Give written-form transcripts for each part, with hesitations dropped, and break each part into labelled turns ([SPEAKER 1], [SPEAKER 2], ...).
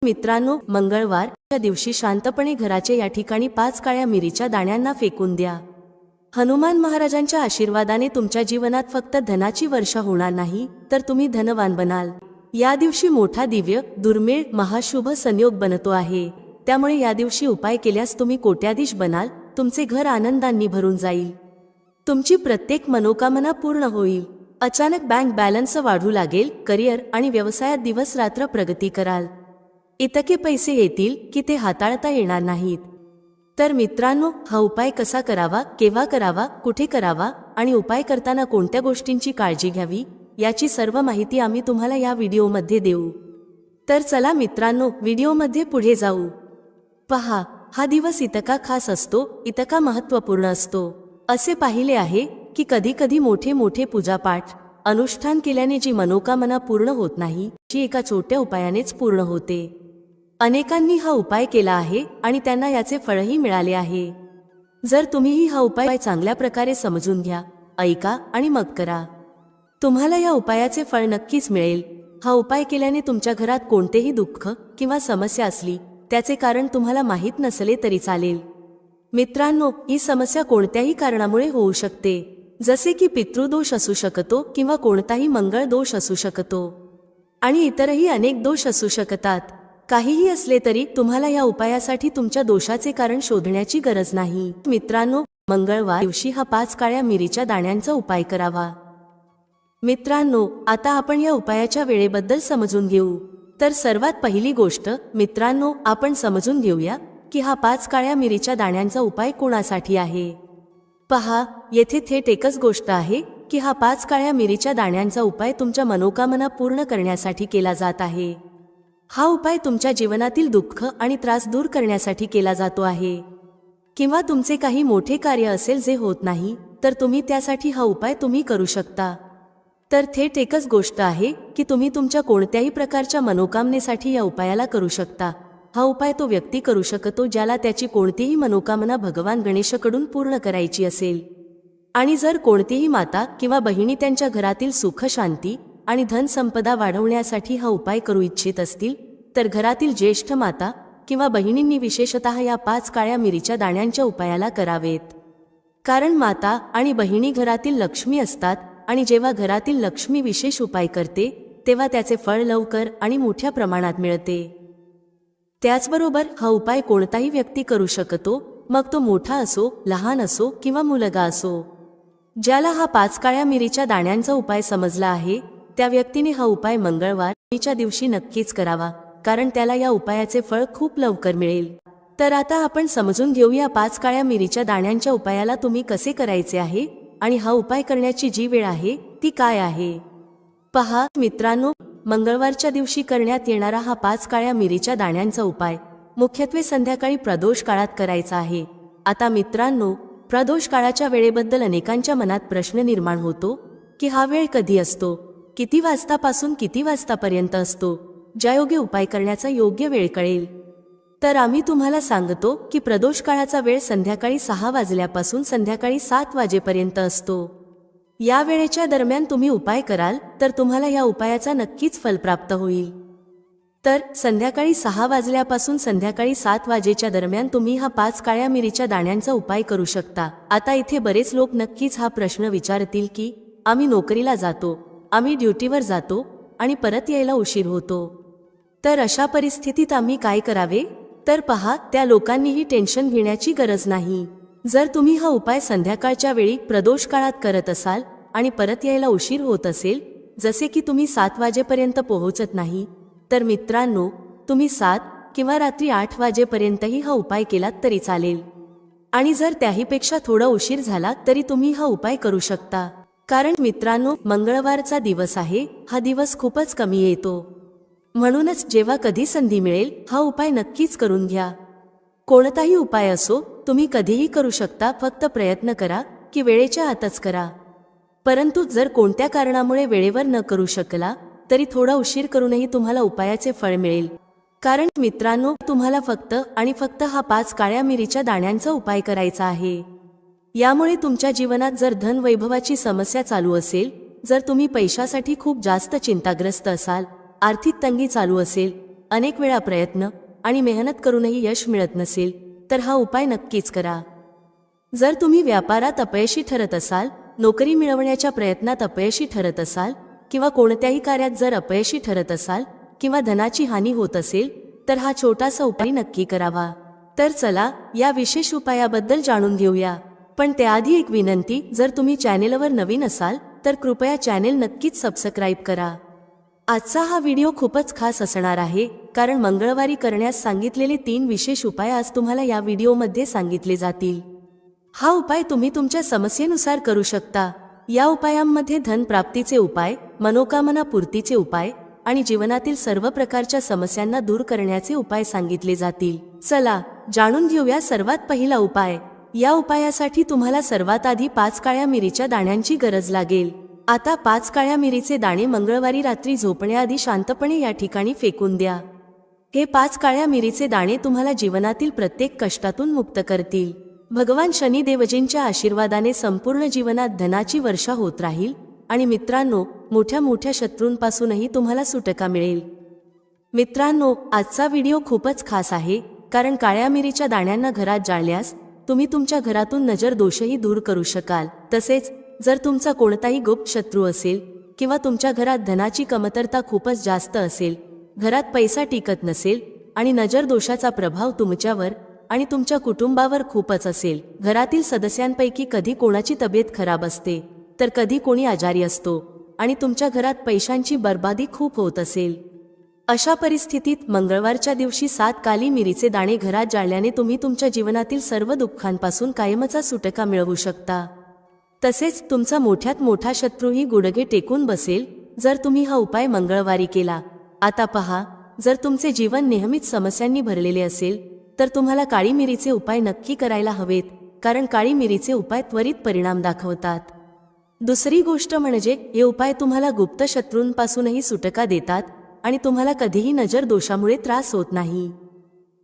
[SPEAKER 1] मित्रांनो, मंगळवारच्या दिवशी शांतपणे घराच्या या ठिकाणी 5 काळ्या मिरीच्या दाण्यांना फेकून द्या. हनुमान महाराजांच्या आशीर्वादाने तुमच्या जीवनात फक्त धनाची वर्षा होणार नाही, तर तुम्ही धनवान बनाल. या दिवशी मोठा दिव्य, दुर्मिळ, महाशुभ संयोग बनतो आहे. त्यामुळे या दिवशी उपाय केल्यास तुम्ही कोट्याधीश बनाल. तुमचे घर आनंदांनी भरून जाईल. तुमची प्रत्येक मनोकामना पूर्ण होईल. अचानक बँक बॅलन्स वाढू लागेल. करिअर आणि व्यवसायात दिवस रात्र प्रगती कराल. इतके पैसे येतील की ते हाताळता येणार नाहीत. तर मित्रांनो, हा उपाय कसा करावा, केव्हा करावा, कुठे करावा आणि उपाय करताना कोणत्या गोष्टींची काळजी घ्यावी, याची सर्व माहिती आम्ही तुम्हाला या व्हिडिओमध्ये देऊ. तर चला मित्रांनो, व्हिडिओमध्ये पुढे जाऊ. पहा, हा दिवस इतका खास असतो, इतका महत्त्वपूर्ण असतो. असे पाहिले आहे की कधी कधी मोठे मोठे पूजापाठ, अनुष्ठान केल्याने जी मनोकामना पूर्ण होत नाही, जी एका छोट्या उपायानेच पूर्ण होते. अनेकांनी हा उपाय केला आहे आणि त्यांना याचे फळही मिळाले आहे. जर तुम्हीही हा उपाय चांगल्या प्रकारे समजून घ्या, ऐका आणि मग करा, तुम्हाला या उपायाचे फळ नक्कीच मिळेल. हा उपाय केल्याने तुमच्या घरात कोणतेही दुःख किंवा समस्या असली, त्याचे कारण तुम्हाला माहीत नसले तरी चालेल. मित्रांनो, ही समस्या कोणत्याही कारणामुळे होऊ शकते, जसे की पितृदोष असू शकतो किंवा कोणताही मंगळ दोष असू शकतो आणि इतरही अनेक दोष असू शकतात. काहीही असले तरी तुम्हाला या उपायासाठी तुमच्या दोषाचे कारण शोधण्याची गरज नाही. मित्रांनो, मंगळवार दिवशी हा 5 काळ्या मिरीच्या दाण्यांचा उपाय करावा. मित्रांनो, आता आपण या उपायाच्या वेळेबद्दल समजून घेऊ. तर सर्वात पहिली गोष्ट मित्रांनो, आपण समजून घेऊया की हा 5 काळ्या मिरीच्या दाण्यांचा उपाय कोणासाठी आहे. पहा, येथे थेट एकच गोष्ट आहे की हा 5 काळ्या मिरीच्या दाण्यांचा उपाय तुमच्या मनोकामना पूर्ण करण्यासाठी केला जात आहे. हा उपाय तुमच्या जीवनातील दुःख आणि त्रास दूर करण्यासाठी केला जातो आहे. किंवा तुमचे काही मोठे कार्य असेल जे होत नाही, तर तुम्ही त्यासाठी हा उपाय तुम्ही करू शकता. तर थेट एकच गोष्ट आहे की तुम्ही तुमच्या कोणत्याही प्रकारच्या मनोकामनेसाठी या उपायाला करू शकता. हा उपाय तो व्यक्ती करू शकतो ज्याला त्याची कोणतीही मनोकामना भगवान गणेशाकडून पूर्ण करायची असेल. आणि जर कोणतीही माता किंवा बहिणी त्यांच्या घरातील सुख, शांती आणि धन संपदा वाढवण्यासाठी हा उपाय करू इच्छित असतील, तर घरातील ज्येष्ठ माता किंवा बहिणींनी विशेषतः या 5 काळ्या मिरीच्या दाण्यांच्या उपायाला करावेत. कारण माता आणि बहिणी घरातील लक्ष्मी असतात आणि जेव्हा घरातील लक्ष्मी विशेष उपाय करते, तेव्हा त्याचे फळ लवकर आणि मोठ्या प्रमाणात मिळते. त्याचबरोबर हा उपाय कोणताही व्यक्ती करू शकतो, मग तो मोठा असो, लहान असो किंवा मुलगा असो. ज्याला हा 5 काळ्या मिरीच्या दाण्यांचा उपाय समजला आहे, त्या व्यक्तीने हा उपाय मंगळवारच्या दिवशी नक्कीच करावा, कारण त्याला या उपायाचे फळ खूप लवकर मिळेल. तर आता आपण समजून घेऊया 5 काळ्या मिरीच्या दाण्यांच्या उपायाला तुम्ही कसे करायचे आहे आणि हा उपाय करण्याची जी वेळ आहे ती काय आहे. पहा मित्रांनो, मंगळवारच्या दिवशी करण्यात येणारा हा 5 काळ्या मिरीच्या दाण्यांचा उपाय मुख्यत्वे संध्याकाळी प्रदोष काळात करायचा आहे. आता मित्रांनो, प्रदोष काळाच्या वेळेबद्दल अनेकांच्या मनात प्रश्न निर्माण होतो की हा वेळ कधी असतो, किती वाजतापासून किती वाजतापर्यंत असतो, ज्यायोगे उपाय करण्याचा योग्य वेळ कळेल. तर आम्ही तुम्हाला सांगतो की प्रदोष काळाचा वेळ संध्याकाळी 6 वाजल्यापासून संध्याकाळी 7 वाजेपर्यंत असतो. या वेळेच्या दरम्यान तुम्ही उपाय कराल तर तुम्हाला या उपायाचा नक्कीच फल प्राप्त होईल. तर संध्याकाळी 6 वाजल्यापासून संध्याकाळी 7 वाजेच्या दरम्यान तुम्ही हा 5 काळ्या मिरीच्या दाण्यांचा उपाय करू शकता. आता इथे बरेच लोक नक्कीच हा प्रश्न विचारतील की आम्ही नोकरीला जातो, आम्ही ड्युटीवर जातो आणि परत यायला उशीर होतो, तर अशा परिस्थितीत आम्ही काय करावे. तर पहा, त्या लोकांनीही टेन्शन घेण्याची गरज नाही. जर तुम्ही हा उपाय संध्याकाळच्या वेळी प्रदोष काळात करत असाल आणि परत यायला उशीर होत असेल, जसे की तुम्ही 7 वाजेपर्यंत पोहोचत नाही, तर मित्रांनो, तुम्ही 7 किंवा रात्री 8 वाजेपर्यंतही हा उपाय केलात तरी चालेल. आणि जर त्याहीपेक्षा थोडा उशीर झाला तरी तुम्ही हा उपाय करू शकता. कारण मित्रांनो, मंगळवारचा दिवस आहे, हा दिवस खूपच कमी येतो. म्हणूनच जेव्हा कधी संधी मिळेल हा उपाय नक्कीच करून घ्या. कोणताही उपाय असो, तुम्ही कधीही करू शकता, फक्त प्रयत्न करा की वेळेच्या आतच करा. परंतु जर कोणत्या कारणामुळे वेळेवर न करू शकला तरी थोडा उशीर करूनही तुम्हाला उपायाचे फळ मिळेल. कारण मित्रांनो, तुम्हाला फक्त आणि फक्त हा 5 काळ्या मिरीच्या दाण्यांचा उपाय करायचा आहे. यामुळे तुमच्या जीवनात जर धन वैभवाची समस्या चालू असेल, जर तुम्ही पैशासाठी खूप जास्त चिंताग्रस्त असाल, आर्थिक तंगी चालू असेल, अनेक वेळा प्रयत्न आणि मेहनत करूनही यश मिळत नसेल तर हा उपाय नक्कीच करा. जर तुम्ही व्यापारात अपयशी ठरत असाल, नोकरी मिळवण्याच्या प्रयत्नात अपयशी ठरत असाल किंवा कोणत्याही कार्यात जर अपयशी ठरत असाल किंवा धनाची हानी होत असेल तर हा छोटासा उपाय नक्की करावा. तर चला या विशेष उपायाबद्दल जाणून घेऊया. पण त्याआधी एक विनंती, जर तुम्ही चॅनेलवर नवीन असाल तर कृपया चॅनेल नक्कीच सबस्क्राईब करा. आजचा हा व्हिडिओ खूपच खास असणार आहे, कारण मंगळवारी करण्यास सांगितलेले 3 विशेष उपाय आज तुम्हाला या व्हिडिओमध्ये सांगितले जातील. हा उपाय तुम्ही तुमच्या समस्येनुसार करू शकता. या उपायांमध्ये धन प्राप्तीचे उपाय, मनोकामना पूर्तीचे उपाय आणि जीवनातील सर्व प्रकारच्या समस्यांना दूर करण्याचे उपाय सांगितले जातील. चला जाणून घेऊया सर्वात पहिला उपाय. या उपायासाठी तुम्हाला सर्वात आधी 5 काळ्या मिरीच्या दाण्यांची गरज लागेल. आता 5 काळ्या मिरीचे दाणे मंगळवारी रात्री झोपण्याआधी शांतपणे या ठिकाणी फेकून द्या. हे 5 काळ्या मिरीचे दाणे तुम्हाला जीवनातील प्रत्येक कष्टातून मुक्त करतील. भगवान शनिदेवजींच्या आशीर्वादाने संपूर्ण जीवनात धनाची वर्षा होत राहील आणि मित्रांनो, मोठ्या मोठ्या शत्रूंपासूनही तुम्हाला सुटका मिळेल. मित्रांनो, आजचा व्हिडिओ खूपच खास आहे, कारण काळ्या मिरीच्या दाण्यांना घरात जाळल्यास तुम्ही तुमच्या घरातून नजर दोषही दूर करू शकाल. तसेच जर तुमचा कोणताही गुप्त शत्रू असेल किंवा तुमच्या घरात धनाची कमतरता खूपच जास्त असेल, घरात पैसा टिकत नसेल आणि नजर दोषाचा प्रभाव तुमच्यावर आणि तुमच्या कुटुंबावर खूपच असेल, घरातील सदस्यांपैकी कधी कोणाची तब्येत खराब असते तर कधी कोणी आजारी असतो आणि तुमच्या घरात पैशांची बर्बादी खूप होत असेल, अशा परिस्थितीत मंगळवारच्या दिवशी 7 काली मिरीचे दाणे घरात जाळल्याने तुम्ही तुमच्या जीवनातील सर्व दुःखांपासून कायमचा सुटका मिळवू शकता. तसेच तुमचा मोठ्यात मोठा शत्रूही गुडघे टेकून बसेल जर तुम्ही हा उपाय मंगळवारी केला. आता पहा, जर तुमचे जीवन नेहमीच समस्यांनी भरलेले असेल तर तुम्हाला काळी मिरीचे उपाय नक्की करायला हवेत, कारण काळी मिरीचे उपाय त्वरित परिणाम दाखवतात. दुसरी गोष्ट म्हणजे हे उपाय तुम्हाला गुप्त शत्रूंपासूनही सुटका देतात आणि तुम्हाला कधीही नजर दोषामुळे त्रास होत नाही.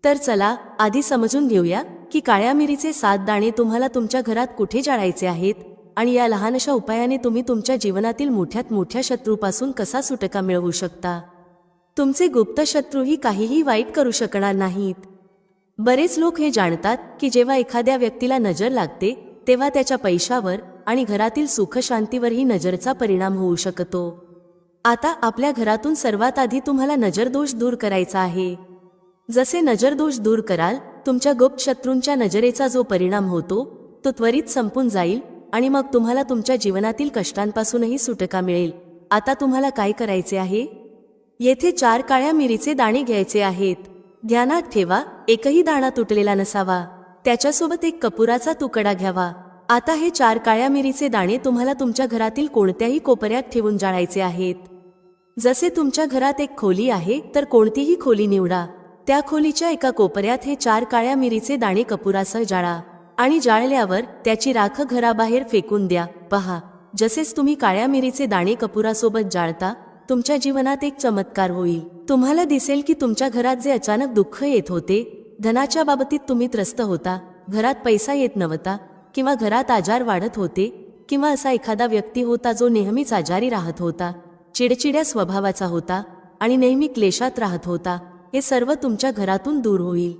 [SPEAKER 1] तर चला आधी समजून घेऊया की काळ्या मिरीचे 7 दाणे तुम्हाला तुमच्या घरात कुठे जाळायचे आहेत आणि या लहानशा उपायाने तुम्ही तुमच्या जीवनातील मोठ्यात मोठ्या शत्रूपासून कसा सुटका मिळवू शकता. तुमचे गुप्त शत्रूही काहीही वाईट करू शकणार नाहीत. बरेच लोक हे जाणतात की जेव्हा एखाद्या व्यक्तीला नजर लागते तेव्हा त्याच्या पैशावर आणि घरातील सुखशांतीवरही नजरचा परिणाम होऊ शकतो. आता आपल्या घरातून सर्वात आधी तुम्हाला नजरदोष दूर करायचा आहे. जसे नजरदोष दूर कराल, तुमच्या गुप्त शत्रूंच्या नजरेचा जो परिणाम होतो तो त्वरित संपून जाईल आणि मग तुम्हाला तुमच्या जीवनातील कष्टांपासूनही सुटका मिळेल. आता तुम्हाला काय करायचे आहे? येथे 4 काळ्या मिरीचे दाणे घ्यायचे आहेत. ध्यानात ठेवा, एकही दाणा तुटलेला नसावा. त्याच्यासोबत एक कपुराचा तुकडा घ्यावा. आता हे 4 काळ्या मिरीचे दाणे तुम्हाला तुमच्या घरातील कोणत्याही कोपऱ्यात ठेवून जाळायचे आहेत. जसे तुमच्या घरात एक खोली आहे तर कोणतीही खोली निवडा. त्या खोलीच्या एका कोपऱ्यात हे 4 काळ्या मिरीचे दाणे कपुरासह जाळा आणि जाळल्यावर त्याची राख घराबाहेर फेकून द्या. पहा, जसेच तुम्ही काळ्या मिरीचे दाणे कपुरासोबत जाळता, तुमच्या जीवनात एक चमत्कार होईल. तुम्हाला दिसेल की तुमच्या घरात जे अचानक दुःख येत होते, धनाच्या बाबतीत तुम्ही त्रस्त होता, घरात पैसा येत नव्हता किंवा घरात आजार वाढत होते किंवा असा एखादा व्यक्ती होता जो नेहमीच आजारी राहत होता, चिडचिड्या स्वभावाचा होता आणि नेहमी क्लेशात राहत होता, हे सर्व तुमच्या घरातून दूर होईल.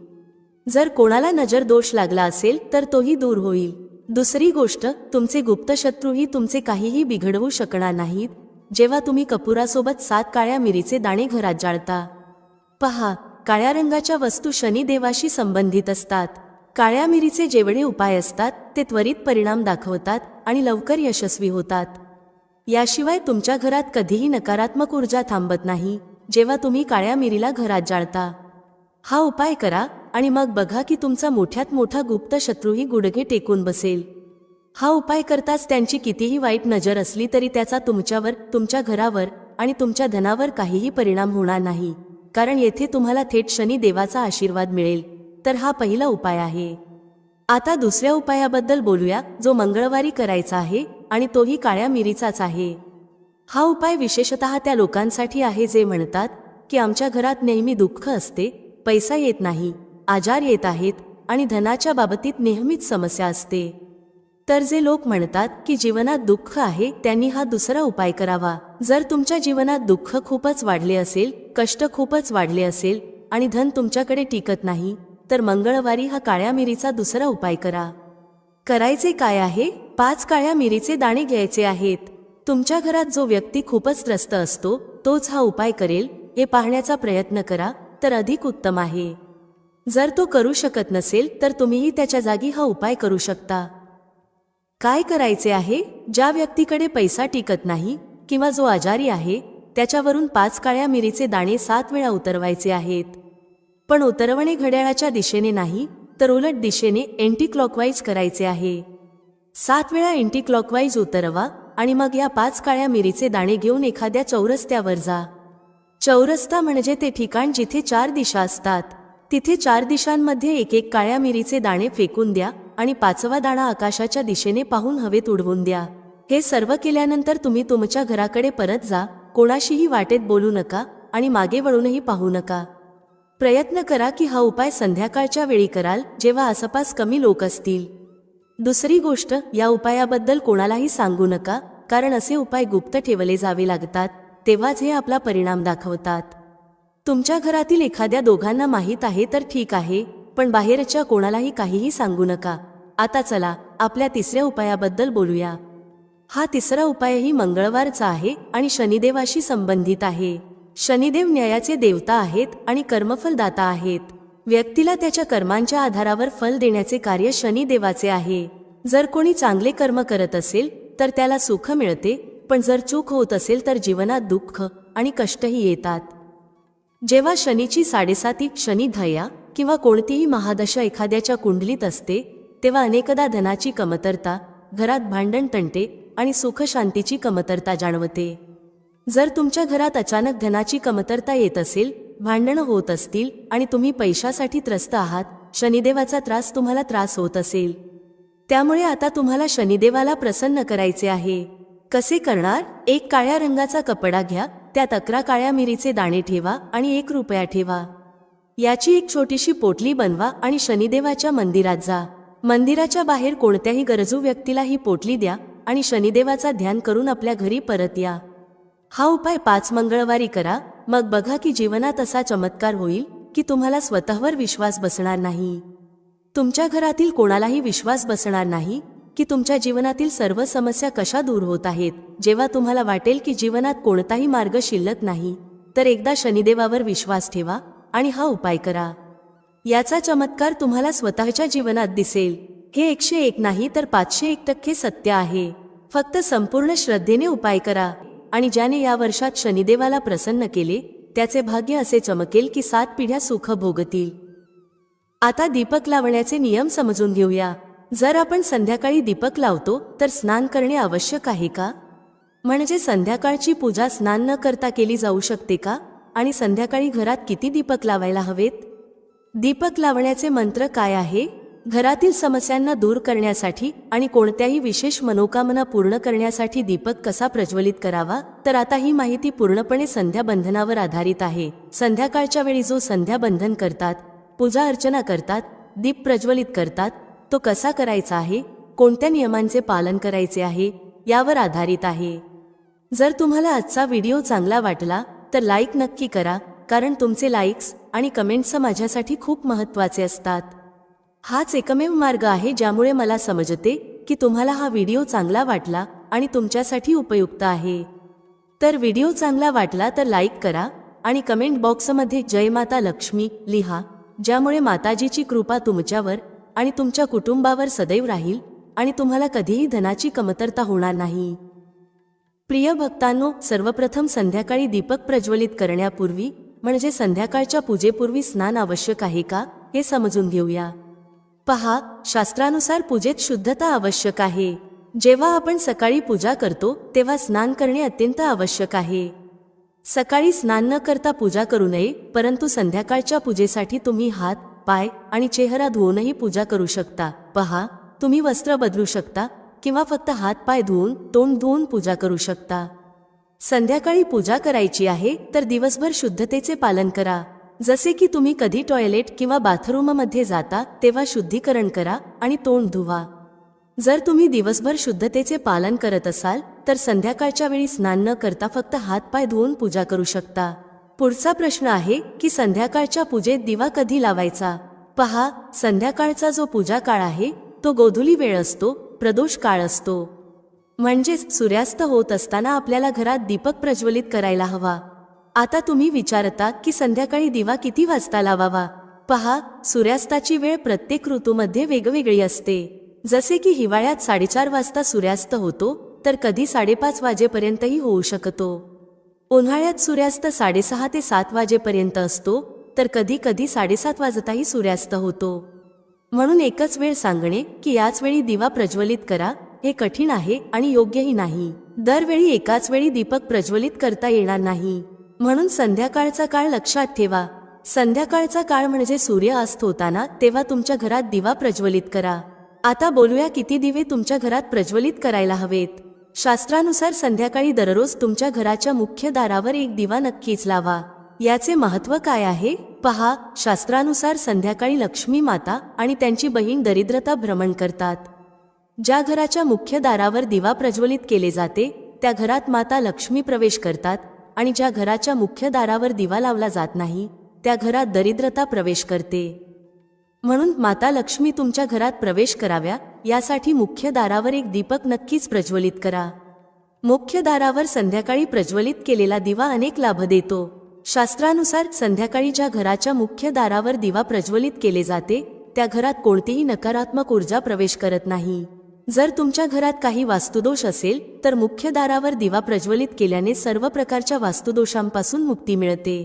[SPEAKER 1] जर कोणाला नजर दोष लागला असेल तर तोही दूर होईल. दुसरी गोष्ट, तुमचे गुप्त शत्रूही तुमचे काहीही बिघडवू शकणार नाहीत जेव्हा तुम्ही कपुरासोबत 7 काळ्या मिरीचे दाणे घरात जाळता. पहा, काळ्या रंगाच्या वस्तू शनिदेवाशी संबंधित असतात. काळ्या मिरीचे जेवढे उपाय असतात ते त्वरित परिणाम दाखवतात आणि लवकर यशस्वी होतात. याशिवाय तुमच्या घरात कधीही नकारात्मक ऊर्जा थांबत नाही जेव्हा तुम्ही काळ्या मिरीला घरात जाळता. हा उपाय करा आणि मग बघा की तुमचा मोठ्यात मोठा गुप्त शत्रूही गुडघे टेकून बसेल. हा उपाय करताच त्यांची कितीही वाईट नजर असली तरी त्याचा तुमच्यावर, तुमच्या घरावर आणि तुमच्या धनावर काहीही परिणाम होणार नाही, कारण येथे तुम्हाला थेट शनी देवाचा आशीर्वाद मिळेल. तर हा पहिला उपाय आहे. आता दुसऱ्या उपायाबद्दल बोलूया, जो मंगळवारी करायचा आहे आणि तोही काळ्या मिरीचाच आहे. हा उपाय विशेषतः त्या लोकांसाठी आहे जे म्हणतात की आमच्या घरात नेहमी दुःख असते, पैसा येत नाही, आजार येत आहेत आणि धनाच्या बाबतीत नेहमीच समस्या असते. तर जे लोक म्हणतात की जीवनात दुःख आहे त्यांनी हा दुसरा उपाय करावा। जर तुमच्या जीवनात दुःख खूपच वाढले असेल, कष्ट खूपच वाढले असेल आणि धन तुमच्याकडे टिकत नाही, तर मंगळवारी हा काळ्या मिरीचा दुसरा उपाय करा। करायचे काय आहे? 5 काळ्या मिरीचे दाणे घ्यायचे आहेत। तुमच्या घरात जो व्यक्ती खूपच त्रस्त असतो तोच हा उपाय करेल हे पाहण्याचा प्रयत्न करा, तर अधिक उत्तम आहे। जर तो करू शकत नसेल तर तुम्हीही त्याच्या जागी हा उपाय करू शकता। काय करायचे आहे? ज्या व्यक्तीकडे पैसा टिकत नाही किंवा जो आजारी आहे त्याच्यावरून 5 काळ्या मिरीचे दाणे 7 वेळा उतरवायचे आहेत। पण उतरवणे घड्याळाच्या दिशेने नाही, तर उलट दिशेने एंटी क्लॉकवाईज करायचे आहे। 7 वेळा एंटी क्लॉकवाईज उतरवा आणि मग या 5 काळ्या मिरीचे दाणे घेऊन एखाद्या चौरस्त्यावर जा। चौरस्ता म्हणजे ते ठिकाण जिथे 4 दिशा असतात। तिथे 4 दिशांमध्ये एक काळ्या मिरीचे दाणे फेकून द्या आणि 5वा दाणा आकाशाच्या दिशेने पाहून हवेत उडवून द्या। हे सर्व केल्यानंतर तुम्ही तुमच्या घराकडे परत जा, कोणाशीही वाटेत बोलू नका आणि मागे वळूनही पाहू नका। प्रयत्न करा की हा उपाय संध्याकाळच्या वेळी कराल, जेव्हा आसपास कमी लोक असतील। दुसरी गोष्ट, या उपायाबद्दल कोणालाही सांगू नका, कारण असे उपाय गुप्त ठेवले जावे लागतात, तेव्हाच हे आपला परिणाम दाखवतात। तुमच्या घरातील एखाद्या दोघांना माहीत आहे तर ठीक आहे, पण बाहेरच्या कोणालाही काहीही सांगू नका। आता चला आपल्या तिसऱ्या उपायाबद्दल बोलूया। हा तिसरा उपायही मंगळवारचा आहे आणि शनिदेवाशी संबंधित आहे। शनिदेव न्यायाचे देवता आहेत आणि कर्मफलदाता आहेत। व्यक्तीला त्याच्या कर्मांच्या आधारावर फल देण्याचे कार्य शनिदेवाचे आहे। जर कोणी चांगले कर्म करत असेल तर त्याला सुख मिळते, पण जर चूक होत असेल तर जीवनात दुःख आणि कष्टही येतात। जेव्हा शनीची 7.5 शनी धया किंवा कोणतीही महादशा एखाद्याच्या कुंडलीत असते, तेव्हा अनेकदा धनाची कमतरता, घरात भांडण तंटे आणि सुख शांतीची कमतरता जाणवते। जर तुमच्या घरात अचानक धनाची कमतरता येत असेल, भांडणं होत असतील आणि तुम्ही पैशासाठी त्रस्त आहात, शनिदेवाचा त्रास तुम्हाला त्रास होत असेल, त्यामुळे आता तुम्हाला शनिदेवाला प्रसन्न करायचे आहे। कसे करणार? 1 काळ्या रंगाचा कपडा घ्या, त्यात 11 काळ्या मिरीचे दाणे ठेवा आणि 1 रुपया ठेवा। याची एक छोटीशी पोटली बनवा आणि शनिदेवाच्या मंदिरात जा। मंदिराच्या बाहेर कोणत्याही गरजू व्यक्तीला ही पोटली द्या आणि शनिदेवाचा ध्यान करून आपल्या घरी परत या। हा उपाय 5 मंगळवारी करा, मग बघा की जीवनात असा चमत्कार होईल की तुम्हाला स्वतःवर विश्वास बसणार नाही, तुमच्या घरातील कोणालाही विश्वास बसणार नाही की तुमच्या जीवनातील सर्व समस्या कशा दूर होत आहेत। जेव्हा तुम्हाला वाटेल की जीवनात कोणताही मार्ग शिल्लक नाही, तर एकदा शनिदेवावर विश्वास ठेवा आणि हा उपाय करा। याचा चमत्कार तुम्हाला स्वतःच्या जीवनात दिसेल। हे 101 नाही तर 501% सत्य आहे। फक्त संपूर्ण श्रद्धेने उपाय करा आणि ज्याने या वर्षात शनिदेवाला प्रसन्न केले त्याचे भाग्य असे चमकेल की 7 पिढ्या सुख भोगतील। आता दीपक लावण्याचे नियम समजून घेऊया। जर आपण संध्याकाळी दीपक लावतो तर स्नान करणे आवश्यक आहे का? म्हणजे संध्याकाळची पूजा स्नान न करता केली जाऊ शकते का? आणि संध्याकाळी घरात किती दीपक लावायला हवेत? दीपक लावण्याचे मंत्र काय आहे? घरातील समस्यांना दूर करण्यासाठी आणि कोणत्याही विशेष मनोकामना पूर्ण करण्यासाठी दीपक कसा प्रज्वलित करावा, तर आता ही माहिती पूर्णपणे संध्याबंधनावर आधारित आहे। संध्याकाळच्या वेळी जो संध्याबंधन करतात, पूजा अर्चना करतात, दीप प्रज्वलित करतात, तो कसा करायचा आहे, कोणत्या नियमांचे पालन करायचे आहे, यावर आधारित आहे। जर तुम्हाला आजचा व्हिडिओ चांगला वाटला तर लाईक नक्की करा, कारण तुमचे लाईक्स आणि कमेंट्स माझ्यासाठी खूप महत्त्वाचे असतात। हाच एकमेव मार्ग आहे ज्यामुळे मला समजते की तुम्हाला हा व्हिडिओ चांगला वाटला आणि तुमच्यासाठी उपयुक्त आहे। तर व्हिडिओ चांगला वाटला तर लाईक करा आणि कमेंट बॉक्समध्ये जय माता लक्ष्मी लिहा, ज्यामुळे माताजीची कृपा तुमच्यावर आणि तुमच्या कुटुंबावर सदैव राहील आणि तुम्हाला कधीही धनाची कमतरता होणार नाही। प्रिय भक्तांनो, सर्वप्रथम संध्याकाळी दीपक प्रज्वलित करण्यापूर्वी म्हणजे संध्याकाळच्या पूजेपूर्वी स्नान आवश्यक आहे का हे समजून घेऊया। पहा, शास्त्रानुसार पूजेत शुद्धता आवश्यक आहे। जेव्हा आपण सकाळी पूजा करतो तेव्हा स्नान करणे अत्यंत आवश्यक आहे। सकाळी स्नान न करता पूजा करू नये, परंतु संध्याकाळच्या पूजेसाठी तुम्ही हात, पाय आणि चेहरा धुवूनही पूजा करू शकता। पहा, तुम्ही वस्त्र बदलू शकता किंवा फक्त हात पाय धुवून, तोंड धुवून पूजा करू शकता। संध्याकाळी पूजा करायची आहे तर दिवसभर शुद्धतेचे पालन करा। जसे की तुम्ही कधी टॉयलेट किंवा बाथरूममध्ये जाता तेव्हा शुद्धीकरण करा आणि तोंड धुवा। जर तुम्ही दिवसभर शुद्धतेचे पालन करत असाल तर संध्याकाळच्या वेळी स्नान न करता फक्त हातपाय धुवून पूजा करू शकता. पुढचा प्रश्न आहे की संध्याकाळच्या पूजेत दिवा कधी लावायचा? पहा, संध्याकाळचा जो पूजा काळ आहे तो गोधुली वेळ असतो, प्रदोष काळ असतो. म्हणजेच सूर्यास्त होत असताना आपल्याला घरात दीपक प्रज्वलित करायला हवा. आता तुम्ही विचारता की संध्याकाळी दिवा किती वाजता लावावा? पहा, सूर्यास्ताची वेळ प्रत्येक ऋतूमध्ये वेगवेगळी असते. जसे की हिवाळ्यात 4:30 वाजता सूर्यास्त होतो, तर कधी 5:30 वाजेपर्यंतही होऊ शकतो. उन्हाळ्यात सूर्यास्त 6:30 ते 7 वाजेपर्यंत असतो, तर कधी कधी 7:30 वाजताही सूर्यास्त होतो. म्हणून एकच वेळ सांगणे की याच वेळी दिवा प्रज्वलित करा हे कठीण आहे आणि योग्यही नाही. दरवेळी एकाच वेळी दीपक प्रज्वलित करता येणार नाही. म्हणून संध्याकाळचा काळ लक्षात ठेवा. संध्याकाळचा काळ म्हणजे सूर्य अस्त होताना, तेव्हा तुमच्या घरात दिवा प्रज्वलित करा. आता बोलूया किती दिवे तुमच्या घरात प्रज्वलित करायला हवेत. शास्त्रानुसार संध्याकाळी दररोज तुमच्या घराच्या मुख्य दारावर एक दिवा नक्कीच लावा. याचे महत्त्व काय आहे? पहा, शास्त्रानुसार संध्याकाळी लक्ष्मी माता आणि त्यांची बहीण दरिद्रता भ्रमण करतात. ज्या घराच्या मुख्य दारावर दिवा प्रज्वलित केले जाते त्या घरात माता लक्ष्मी प्रवेश करतात आणि ज्या घराच्या मुख्य दारावर दिवा लावला जात नाही त्या घरात दरिद्रता प्रवेश करते. म्हणून माता लक्ष्मी तुमच्या घरात प्रवेश कराव्या यासाठी मुख्य दारावर एक दीपक नक्कीच प्रज्वलित करा. मुख्य दारावर संध्याकाळी प्रज्वलित केलेला दिवा अनेक लाभ देतो. शास्त्रानुसार संध्याकाळी ज्या घराच्या मुख्य दारावर दिवा प्रज्वलित केले जाते त्या घरात कोणतीही नकारात्मक ऊर्जा प्रवेश करत नाही. जर तुमच्या घरात काही वास्तुदोष असेल तर मुख्य दारावर दिवा प्रज्वलित केल्याने सर्व प्रकारच्या वास्तुदोषांपासून मुक्ती मिळते.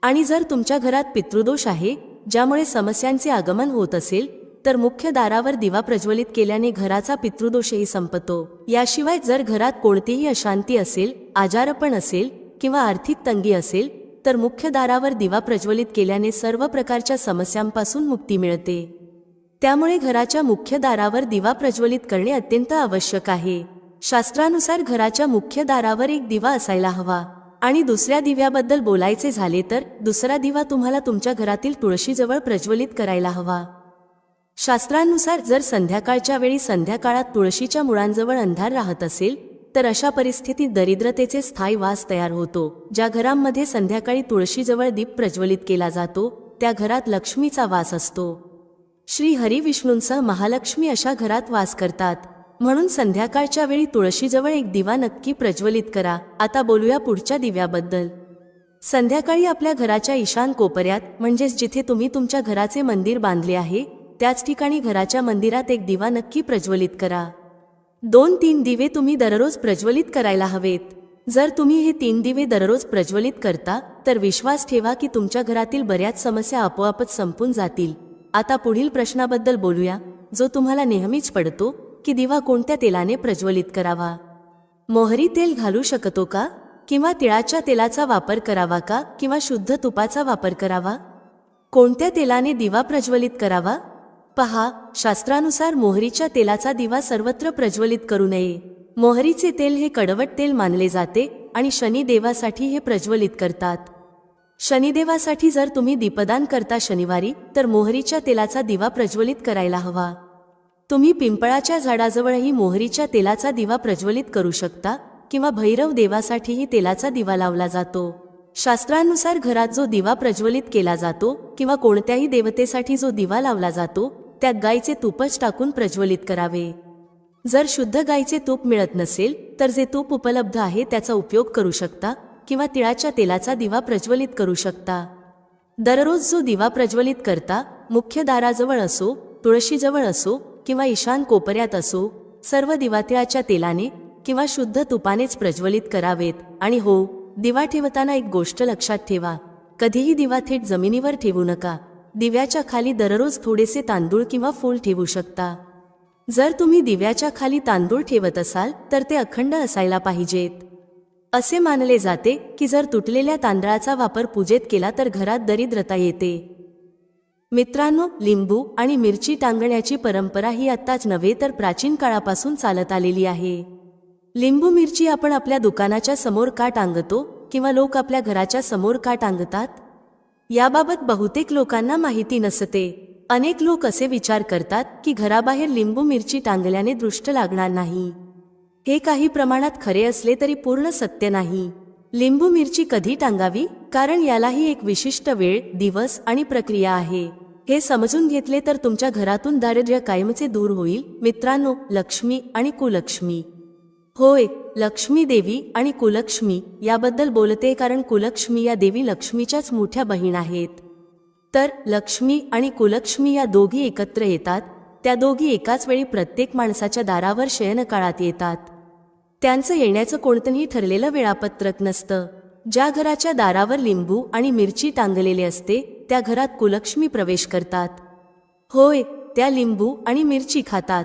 [SPEAKER 1] आणि जर तुमच्या घरात पितृदोष आहे, ज्यामुळे समस्यांचे आगमन होत असेल, तर मुख्य दारावर दिवा प्रज्वलित केल्याने घराचा पितृदोषही संपतो. याशिवाय जर घरात कोणतीही अशांती असेल, आजारपण असेल किंवा आर्थिक तंगी असेल, तर मुख्य दारावर दिवा प्रज्वलित केल्याने सर्व प्रकारच्या समस्यांपासून मुक्ती मिळते. त्यामुळे घराच्या मुख्य दारावर दिवा प्रज्वलित करणे अत्यंत आवश्यक आहे. शास्त्रानुसार घराच्या मुख्य दारावर एक दिवा असायला हवा. आणि दुसऱ्या दिव्याबद्दल बोलायचे झाले तर दुसरा दिवा तुम्हाला तुमच्या घरातील तुळशीजवळ प्रज्वलित करायला हवा. शास्त्रानुसार जर संध्याकाळच्या वेळी संध्याकाळात तुळशीच्या मुळांजवळ अंधार राहत असेल तर अशा परिस्थितीत दरिद्रतेचे स्थायी वास तयार होतो. ज्या घरांमध्ये संध्याकाळी तुळशीजवळ दीप प्रज्वलित केला जातो त्या घरात लक्ष्मीचा वास असतो. श्री हरी विष्णूंसह महालक्ष्मी अशा घरात वास करतात. म्हणून संध्याकाळच्या वेळी तुळशीजवळ एक दिवा नक्की प्रज्वलित करा. आता बोलूया पुढच्या दिव्याबद्दल. संध्याकाळी आपल्या घराच्या ईशान कोपऱ्यात म्हणजेच जिथे तुम्ही तुमच्या घराचे मंदिर बांधले आहे त्याच ठिकाणी घराच्या मंदिरात एक दिवा नक्की प्रज्वलित करा. 2-3 दिवे तुम्ही दररोज प्रज्वलित करायला हवेत. जर तुम्ही हे 3 दिवे दररोज प्रज्वलित करता तर विश्वास ठेवा की तुमच्या घरातील बऱ्याच समस्या आपोआपच संपून जातील. आता पुढील प्रश्नाबद्दल बोलूया, जो तुम्हाला नेहमीच पडतो की दिवा कोणत्या तेलाने प्रज्वलित करावा? मोहरी तेल घालू शकतो का? किंवा तिळाच्या तेलाचा वापर करावा का? किंवा शुद्ध तुपाचा वापर करावा? कोणत्या तेलाने दिवा प्रज्वलित करावा? पहा, शास्त्रानुसार मोहरीच्या तेलाचा दिवा सर्वत्र प्रज्वलित करू नये. मोहरीचे तेल हे कडवट तेल मानले जाते आणि शनिदेवासाठी हे प्रज्वलित करतात. शनिदेवासाठी जर तुम्ही दीपदान करता शनिवारी तर मोहरीच्या तेलाचा दिवा प्रज्वलित करायला हवा. तुम्ही पिंपळाच्या झाडाजवळही मोहरीच्या तेलाचा दिवा प्रज्वलित करू शकता किंवा भैरव देवासाठीही तेलाचा दिवा लावला जातो. शास्त्रानुसार घरात जो दिवा प्रज्वलित केला जातो किंवा कोणत्याही देवतेसाठी जो दिवा लावला जातो त्यात गायीचे तूपच टाकून प्रज्वलित करावे. जर शुद्ध गायीचे तूप मिळत नसेल तर जे तूप उपलब्ध आहे त्याचा उपयोग करू शकता किंवा तिळाच्या तेलाचा दिवा प्रज्वलित करू शकता. दररोज जो दिवा प्रज्वलित करता, मुख्य दाराजवळ असो, तुळशीजवळ असो किंवा ईशान कोपऱ्यात असो, सर्व दिवा तिळाच्या तेलाने किंवा शुद्ध तुपानेच प्रज्वलित करावेत. आणि हो, दिवा ठेवताना एक गोष्ट लक्षात ठेवा, कधीही दिवा थेट जमिनीवर ठेवू नका. दिव्याच्या खाली दररोज थोडेसे तांदूळ किंवा फूल ठेवू शकता. जर तुम्ही दिव्याच्या खाली तांदूळ ठेवत असाल तर ते अखंड असायला पाहिजेत. असे मानले जाते की जर तुटलेल्या तांदळाचा वापर पूजेत केला तर घरात दरिद्रता येते. मित्रांनो, लिंबू आणि मिरची टांगण्याची परंपरा ही आत्ताच नव्हे तर प्राचीन काळापासून चालत आलेली आहे. लिंबू मिरची आपण आपल्या दुकानाच्या समोर का टांगतो किंवा लोक आपल्या घराच्या समोर का टांगतात? याबाबत बहुतेक लोकांना माहिती नसते. अनेक लोक असे विचार करतात की घराबाहेर लिंबू मिरची टांगल्याने दृष्ट लागणार नाही. हे काही प्रमाणात खरे असले तरी पूर्ण सत्य नाही. लिंबू मिरची कधी टांगावी, कारण यालाही एक विशिष्ट वेळ, दिवस आणि प्रक्रिया आहे. हे समजून घेतले तर तुमच्या घरातून दारिद्र्य कायमचे दूर होईल. मित्रांनो, लक्ष्मी आणि कुलक्ष्मी. होय, लक्ष्मी देवी आणि कुलक्ष्मी याबद्दल बोलते कारण कुलक्ष्मी या देवी लक्ष्मीच्याच मोठ्या बहीण आहेत. तर लक्ष्मी आणि कुलक्ष्मी या दोघी एकत्र येतात. त्या दोघी एकाच वेळी प्रत्येक माणसाच्या दारावर शयनकाळात येतात. त्यांचं येण्याचं कोणतंही ठरलेलं वेळापत्रक नसतं. ज्या घराच्या दारावर लिंबू आणि मिरची टांगलेले असते त्या घरात कुलक्ष्मी प्रवेश करतात. होय, त्या लिंबू आणि मिरची खातात,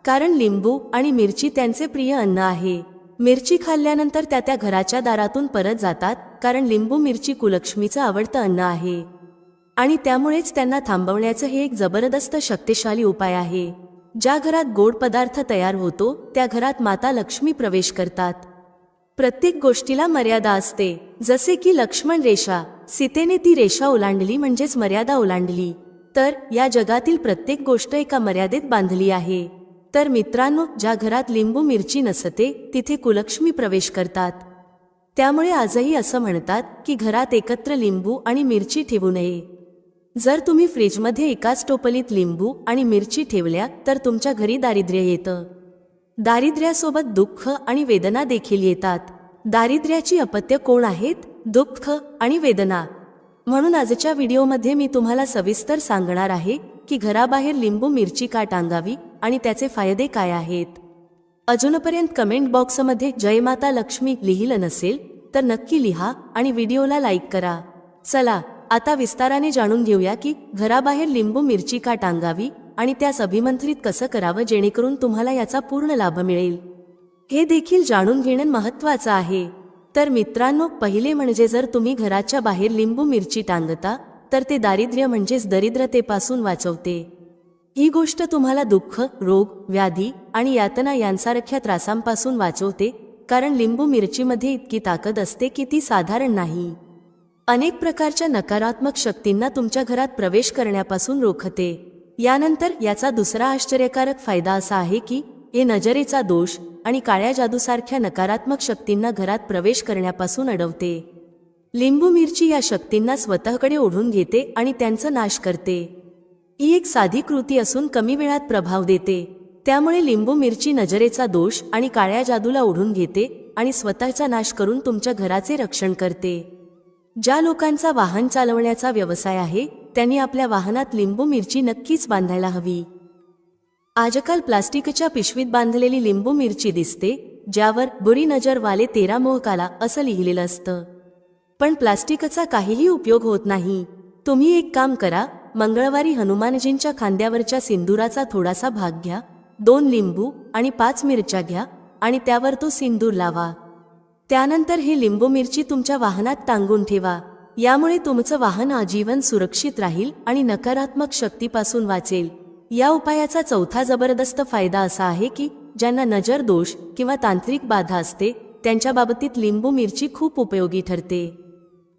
[SPEAKER 1] कारण लिंबू आणि मिरची त्यांचे प्रिय अन्न आहे. मिरची खाल्ल्यानंतर त्या घराच्या दारातून परत जातात, कारण लिंबू मिरची कुलक्ष्मीचं आवडतं अन्न आहे. आणि त्यामुळेच त्यांना थांबवण्याचं हे एक जबरदस्त शक्तिशाली उपाय आहे. ज्या घरात गोड पदार्थ तयार होतो त्या घरात माता लक्ष्मी प्रवेश करतात. प्रत्येक गोष्टीला मर्यादा असते. जसे की लक्ष्मण रेषा, सीतेने ती रेषा ओलांडली म्हणजेच मर्यादा ओलांडली. तर या जगातील प्रत्येक गोष्ट एका मर्यादेत बांधली आहे. तर मित्रांनो, ज्या घरात लिंबू मिरची नसते तिथे कुलक्ष्मी प्रवेश करतात. त्यामुळे आजही असं म्हणतात की घरात एकत्र लिंबू आणि मिरची ठेवू नये. जर तुम्ही फ्रीजमध्ये एकाच टोपलीत लिंबू आणि मिरची ठेवल्या तर तुमच्या घरी दारिद्र्य येतं. दारिद्र्यासोबत दुःख आणि वेदना देखील येतात. दारिद्र्याची अपत्य कोण आहेत? दुःख आणि वेदना. म्हणून आजच्या व्हिडिओमध्ये मी तुम्हाला सविस्तर सांगणार आहे की घराबाहेर लिंबू मिरची का टांगावी आणि त्याचे फायदे काय आहेत. अजूनपर्यंत कमेंट बॉक्समध्ये जय माता लक्ष्मी लिहिलं नसेल तर नक्की लिहा आणि व्हिडिओला लाईक करा. चला आता विस्ताराने जाणून घेऊया की घराबाहेर लिंबू मिरची का टांगावी आणि त्यास अभिमंत्रित कसं करावं जेणेकरून तुम्हाला याचा पूर्ण लाभ मिळेल. हे देखील जाणून घेणं महत्त्वाचं आहे. तर मित्रांनो, पहिले म्हणजे जर तुम्ही घराच्या बाहेर लिंबू मिरची टांगता तर ते दारिद्र्य म्हणजेच दरिद्रतेपासून वाचवते. ही गोष्ट तुम्हाला दुःख, रोग, व्याधी आणि यातना यांसारख्या त्रासांपासून वाचवते, कारण लिंबू मिरचीमध्ये इतकी ताकद असते की ती साधारण नाही. अनेक प्रकारच्या नकारात्मक शक्तींना तुमच्या घरात प्रवेश करण्यापासून रोखते. यानंतर याचा दुसरा आश्चर्यकारक फायदा असा आहे की हे नजरेचा दोष आणि काळ्या जादूसारख्या नकारात्मक शक्तींना घरात प्रवेश करण्यापासून अडवते. लिंबू मिरची या शक्तींना स्वतःकडे ओढून घेते आणि त्यांचा नाश करते. ही एक साधी कृती असून कमी वेळात प्रभाव देते. त्यामुळे लिंबू मिरची नजरेचा दोष आणि काळ्या जादूला ओढून घेते आणि स्वतःचा नाश करून तुमच्या घराचे रक्षण करते. ज्या लोकांचा वाहन चालवण्याचा व्यवसाय आहे त्यांनी आपल्या वाहनात लिंबू मिरची नक्कीच बांधायला हवी. आजकाल प्लास्टिकच्या पिशवीत बांधलेली लिंबू मिरची दिसते, ज्यावर बुरी नजर वाले 13 मोहकाला असं लिहिलेलं असतं. पण प्लास्टिकचा काहीही उपयोग होत नाही. तुम्ही एक काम करा, मंगळवारी हनुमानजींच्या खांद्यावरच्या सिंदुराचा थोडासा भाग घ्या, 2 लिंबू आणि 5 मिरच्या घ्या आणि त्यावर तो सिंदूर लावा. त्यानंतर हे लिंबू मिरची तुमच्या वाहनात टांगून ठेवा. यामुळे तुमचं वाहन आजीवन सुरक्षित राहील आणि नकारात्मक शक्तीपासून वाचेल. या उपायाचा चौथा जबरदस्त फायदा असा आहे की ज्यांना नजर दोष किंवा तांत्रिक बाधा असते त्यांच्या बाबतीत लिंबू मिरची खूप उपयोगी ठरते.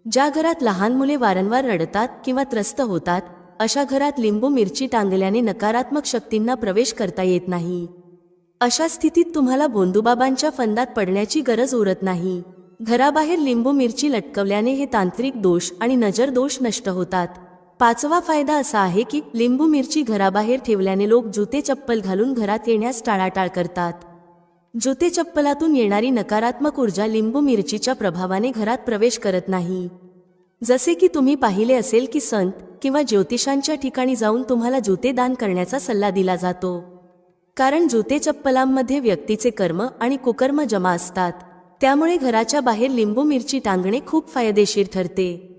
[SPEAKER 1] ज्या घरात लहान मुले वारंवार रडतात किंवा त्रस्त होतात अशा घरात लिंबू मिरची टांगल्याने नकारात्मक शक्तींना प्रवेश करता येत नाही. अशा स्थितीत तुम्हाला भोंदूबाबांच्या फंदात पडण्याची गरज उरत नाही. घराबाहेर लिंबू मिरची लटकवल्याने हे तांत्रिक दोष आणि नजर दोष नष्ट होतात. पाचवा फायदा असा आहे की लिंबू मिरची घराबाहेर ठेवल्याने लोक जुते चप्पल घालून घरात येण्यास टाळाटाळ करतात. जुते चप्पलातून येणारी नकारात्मक ऊर्जा लिंबू मिरचीच्या प्रभावाने घरात प्रवेश करत नाही. जसे की तुम्ही पाहिले असेल की संत किंवा ज्योतिषांच्या ठिकाणी जाऊन तुम्हाला जुते दान करण्याचा सल्ला दिला जातो, कारण जुते चप्पलांमध्ये व्यक्तीचे कर्म आणि कुकर्म जमा असतात. त्यामुळे घराच्या बाहेर लिंबू मिरची टांगणे खूप फायदेशीर ठरते.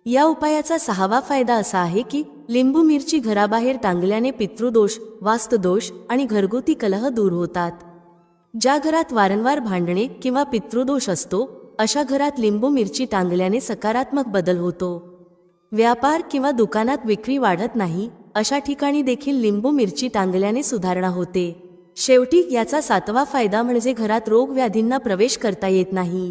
[SPEAKER 1] या उपायाचा 6वा फायदा असा आहे की लिंबू मिरची घराबाहेर टांगल्याने पितृदोष, वास्तुदोष आणि घरगुती कलह दूर होतात. ज्या घरात वारंवार भांडणे किंवा पितृदोष असतो अशा घरात लिंबू मिरची टांगल्याने सकारात्मक बदल होतो. व्यापार किंवा दुकानात विक्री वाढत नाही अशा ठिकाणी देखील लिंबू मिरची टांगल्याने सुधारणा होते. शेवटी याचा 7वा फायदा म्हणजे घरात रोग व्याधींना प्रवेश करता येत नाही.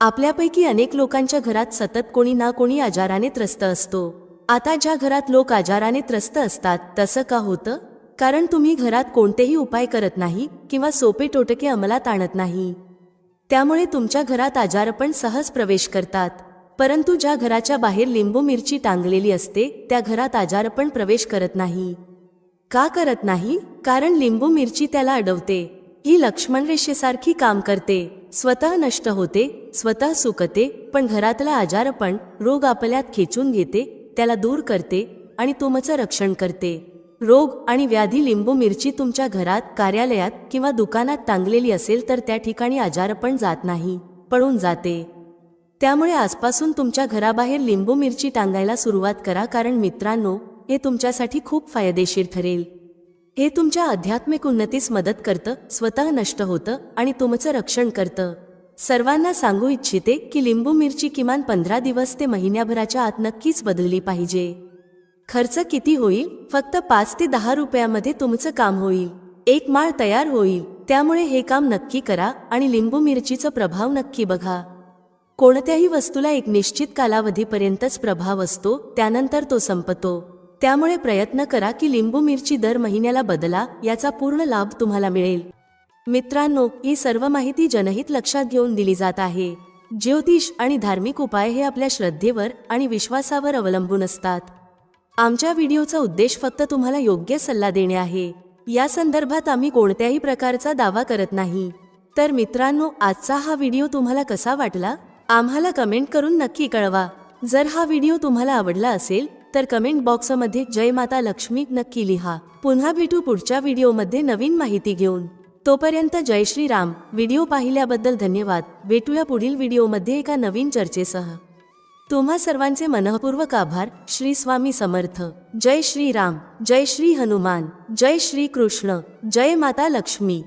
[SPEAKER 1] आपल्यापैकी अनेक लोकांच्या घरात सतत कोणी ना कोणी आजाराने त्रस्त असतो. आता ज्या घरात लोक आजाराने त्रस्त असतात तसं का होतं? कारण तुम्ही घरात कोणतेही उपाय करत नाही किंवा सोपे टोटके अंमलात आणत नाही. त्यामुळे तुमच्या घरात आजारपण सहज प्रवेश करतात. परंतु ज्या घराच्या बाहेर लिंबू मिरची टांगलेली असते त्या घरात आजारपण प्रवेश करत नाही. का करत नाही? कारण लिंबू मिरची त्याला अडवते. ही लक्ष्मण रेषेसारखी काम करते. स्वतः नष्ट होते, स्वतः सुकते, पण घरातला आजारपण, रोग आपल्यात खेचून घेते, त्याला दूर करते आणि तुमचं रक्षण करते. रोग आणि व्याधी लिंबू मिरची तुमच्या घरात, कार्यालयात किंवा दुकानात टांगलेली असेल तर त्या ठिकाणी आजारपण जात नाही, पळून जाते. त्यामुळे आजपासून तुमच्या घराबाहेर लिंबू मिरची टांगायला सुरुवात करा. कारण मित्रांनो, हे तुमच्यासाठी खूप फायदेशीर ठरेल. हे तुमच्या आध्यात्मिक उन्नतीस मदत करतं, स्वतः नष्ट होतं आणि तुमचं रक्षण करतं. सर्वांना सांगू इच्छिते की लिंबू मिरची किमान 15 दिवस ते महिन्याभराच्या आत नक्कीच बदलली पाहिजे. खर्च किती होईल? फक्त 5 ते 10 रुपयामध्ये तुमचं काम होईल. एक माळ तयार होईल. त्यामुळे हे काम नक्की करा आणि लिंबू मिरचीचा प्रभाव नक्की बघा. कोणत्याही वस्तूला एक निश्चित कालावधीपर्यंतच प्रभाव असतो, त्यानंतर तो संपतो. त्यामुळे प्रयत्न करा की लिंबू मिरची दर महिन्याला बदला, याचा पूर्ण लाभ तुम्हाला मिळेल. मित्रांनो, ही सर्व माहिती जनहित लक्षात घेऊन दिली जात आहे. ज्योतिष आणि धार्मिक उपाय हे आपल्या श्रद्धेवर आणि विश्वासावर अवलंबून असतात. आमच्या व्हिडिओचा उद्देश फक्त तुम्हाला योग्य सल्ला देणे आहे. या संदर्भात आम्ही कोणत्याही प्रकारचा दावा करत नाही. तर मित्रांनो, आजचा हा व्हिडिओ तुम्हाला कसा वाटला? आम्हाला कमेंट करून नक्की कळवा. जर हा व्हिडिओ तुम्हाला आवडला असेल तर कमेंट बॉक्समध्ये जय माता लक्ष्मी नक्की लिहा. पुन्हा भेटू पुढच्या व्हिडिओमध्ये नवीन माहिती घेऊन. तोपर्यंत जय श्रीराम. व्हिडिओ पाहिल्याबद्दल धन्यवाद. भेटूया पुढील व्हिडिओमध्ये एका नवीन चर्चेसह. तुम्हा सर्वांचे मनःपूर्वक आभार. श्री स्वामी समर्थ. जय श्रीराम. जय श्री हनुमान. जय श्री कृष्ण. जय माता लक्ष्मी.